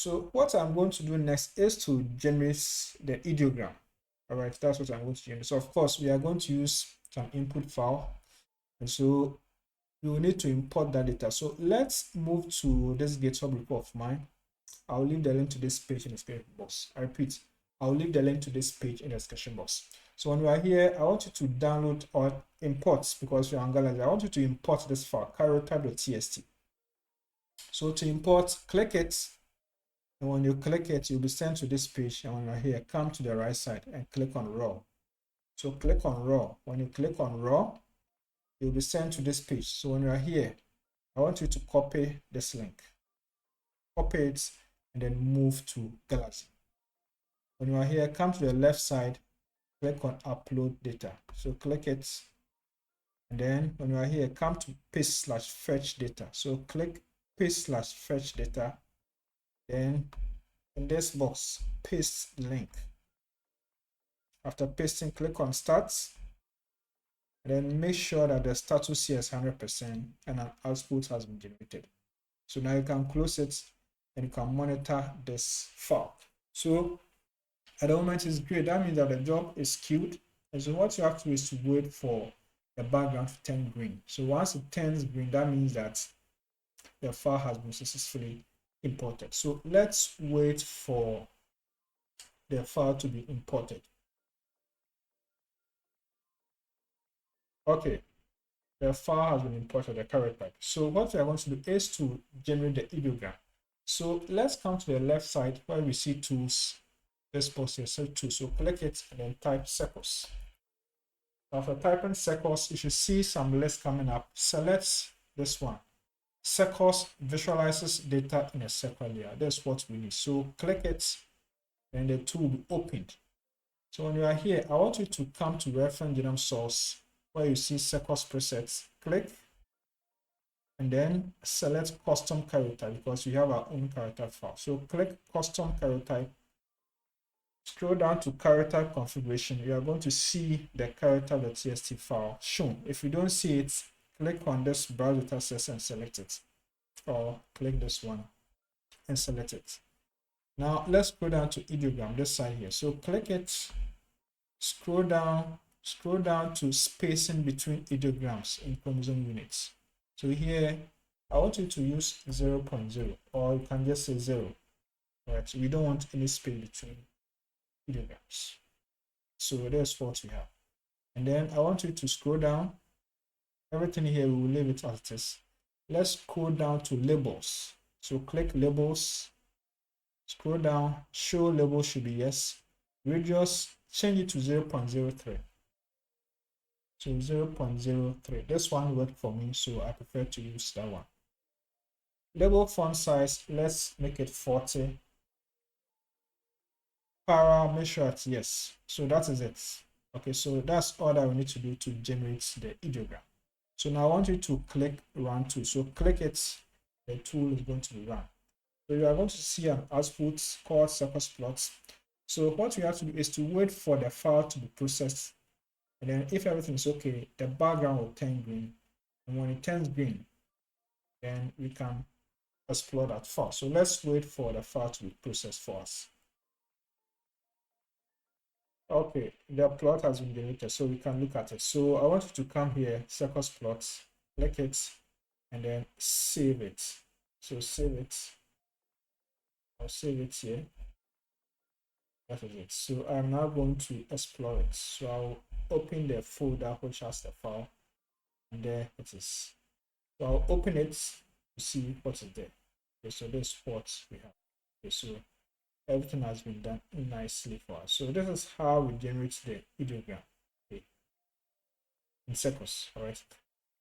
So what I'm going to do next is to generate the ideogram. All right, that's what I'm going to generate. So of course, we are going to use some input file. And so we will need to import that data. So let's move to this GitHub repo of mine. I'll leave the link to this page in the description box. I repeat, I'll leave the link to this page in the description box. So when we are here, I want you to download or import, because you're on Galaxy, I want you to import this file, karyotype.txt. So to import, click it. And when you click it, you'll be sent to this page. And when you're here, come to the right side and click on raw. So click on raw. When you click on raw, you'll be sent to this page. So when you're here, I want you to copy this link. Copy it and then move to Galaxy. When you are here, come to the left side, click on upload data. So click it. And then when you are here, come to paste/fetch data. So click paste/fetch data. Then in this box, paste the link. After pasting, click on start. And then make sure that the status here is 100% and an output has been generated. So now you can close it and you can monitor this file. So at the moment it's great. That means that the job is queued. And so what you have to do is to wait for the background to turn green. So once it turns green, that means that the file has been successfully imported. So let's wait for the file to be imported. Okay, the file has been imported, the karyotype. So what we are going to do is to generate the ideogram. So let's come to the left side where we see tools. This box here, so tools. So click it and then type CIrcos. After typing CIrcos, you should see some list coming up. Select this one. CIrcos visualizes data in a separate layer. That's what we need. So click it and the tool will be opened. So when you are here, I want you to come to reference genome source where you see CIrcos presets. Click and then select custom karyotype because we have our own karyotype file. So click custom karyotype. Scroll down to karyotype configuration. You are going to see the karyotype.txt file shown. If you don't see it, click on this browse datasets and select it, or click this one and select it. Now let's go down to ideogram, this side here. So click it, scroll down to spacing between ideograms in chromosome units. So here I want you to use 0.0, or you can just say 0. Right? So we don't want any space between ideograms. So that's what we have. And then I want you to scroll down. Everything here, we will leave it as it is. Let's scroll down to labels. So click labels, scroll down, show label should be yes. Radius, change it to 0.03. So 0.03. This one worked for me, so I prefer to use that one. Label font size, let's make it 40. Para, make sure it's yes. So that is it. Okay, so that's all that we need to do to generate the ideogram. So now I want you to click run tool. So click it, the tool is going to be run. So you are going to see an output called CIrcos plots. So what we have to do is to wait for the file to be processed. And then if everything is okay, the background will turn green. And when it turns green, then we can explore that file. So let's wait for the file to be processed for us. Okay, the plot has been generated, so we can look at it. So I want you to come here, CIrcos plots, click it, and then save it. So save it. I'll save it here. That is it. So I'm now going to explore it. So I'll open the folder which has the file, and there it is. So I'll open it to see what is there. Okay, so this is what we have. Okay, so everything has been done nicely for us. So this is how we generate the ideogram, okay, in CIrcos. All right.